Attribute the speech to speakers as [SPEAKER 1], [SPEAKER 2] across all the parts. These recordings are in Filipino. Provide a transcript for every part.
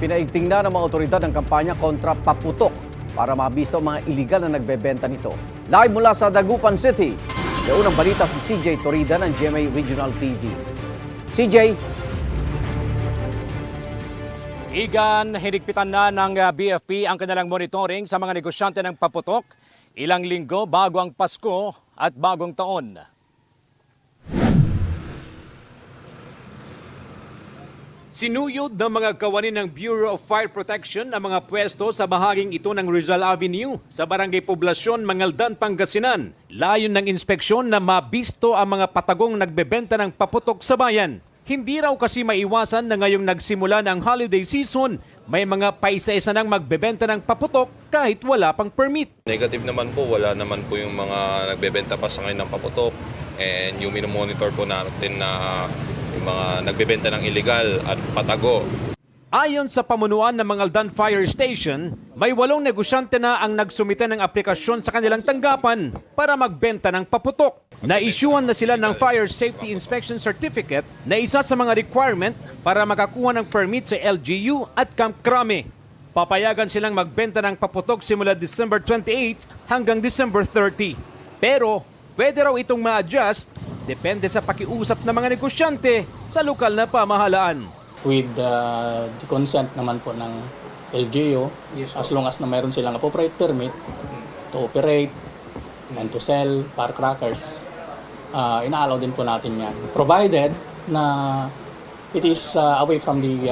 [SPEAKER 1] Pinaigting na ng mga otoridad ang kampanya kontra paputok para mabisto ang mga iligal na nagbebenta nito. Live mula sa Dagupan City, may unang balita si CJ Torida ng GMA Regional TV. CJ.
[SPEAKER 2] Igan, hinigpitan na ng BFP ang kanilang monitoring sa mga negosyante ng paputok ilang linggo bago ang Pasko at bagong taon. Sinuyod ng mga kawani ng Bureau of Fire Protection ang mga pwesto sa bahaging ito ng Rizal Avenue sa Barangay Poblasyon, Mangaldan, Pangasinan. Layon ng inspeksyon na mabisto ang mga patagong nagbebenta ng paputok sa bayan. Hindi raw kasi maiwasan na ngayong nagsimula ng holiday season, may mga paisa-isa nang magbebenta ng paputok kahit wala pang permit.
[SPEAKER 3] Negative naman po, wala naman po yung mga nagbebenta pa sa ngayon ng paputok. And yung minomonitor po natin na yung mga nagbebenta ng illegal at patago.
[SPEAKER 2] Ayon sa pamunuan ng Mangaldan Fire Station, may 8 negosyante na ang nagsumite ng aplikasyon sa kanilang tanggapan para magbenta ng paputok. Na-issuean na sila ng Fire Safety Inspection Certificate na isa sa mga requirement para makakuha ng permit sa LGU at Camp Crame. Papayagan silang magbenta ng paputok simula December 28 hanggang December 30. Pero pwede raw itong ma-adjust depende sa pakiusap ng mga negosyante sa lokal na pamahalaan.
[SPEAKER 4] With the consent naman po ng LGU, as long as na mayroon silang appropriate permit to operate and to sell firecrackers, inaalaw din po natin yan. Provided na it is away from the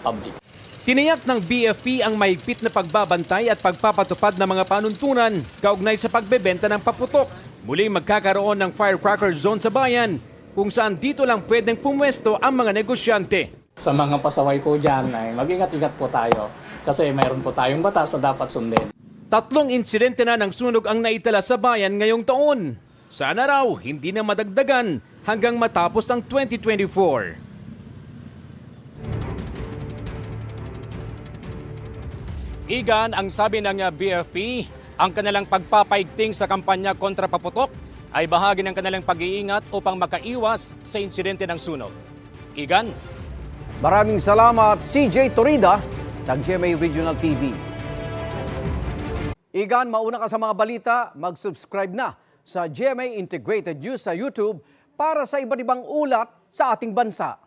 [SPEAKER 4] public.
[SPEAKER 2] Tiniyak ng BFP ang mahigpit na pagbabantay at pagpapatupad ng mga panuntunan kaugnay sa pagbebenta ng paputok. Muling magkakaroon ng firecracker zone sa bayan kung saan dito lang pwedeng pumwesto ang mga negosyante.
[SPEAKER 4] Sa mga pasaway ko dyan, ay mag-ingat-ingat po tayo kasi mayroon po tayong batas na dapat sundin.
[SPEAKER 2] 3 insidente na ng sunog ang naitala sa bayan ngayong taon. Sana raw hindi na madagdagan hanggang matapos ang 2024. Igan, ang sabi ng BFP, ang kanilang pagpapaigting sa kampanya kontra paputok ay bahagi ng kanilang pag-iingat upang makaiwas sa insidente ng sunog. Igan?
[SPEAKER 1] Maraming salamat, CJ Torida ng GMA Regional TV. Igan, mauna ka sa mga balita, mag-subscribe na sa GMA Integrated News sa YouTube para sa iba't ibang ulat sa ating bansa.